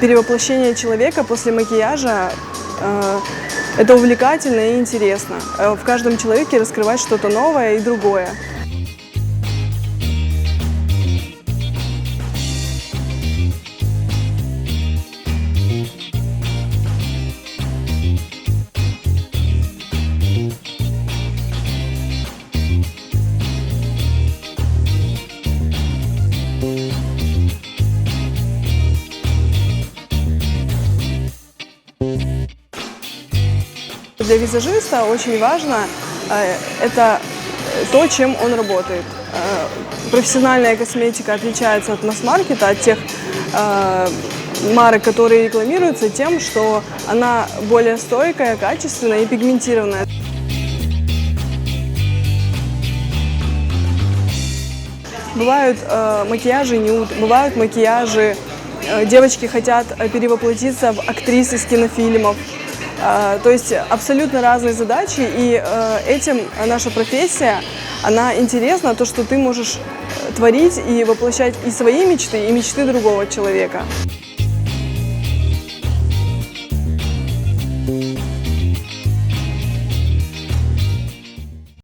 Перевоплощение человека после макияжа это увлекательно и интересно. В каждом человеке раскрывать что-то новое и другое. Для визажиста очень важно это то, чем он работает. Профессиональная косметика отличается от масс-маркета, от тех марок, которые рекламируются, тем, что она более стойкая, качественная и пигментированная. Бывают макияжи нюд, бывают макияжи, девочки хотят перевоплотиться в актрис из кинофильмов. То есть абсолютно разные задачи, и этим наша профессия, она интересна, то, что ты можешь творить и воплощать и свои мечты, и мечты другого человека.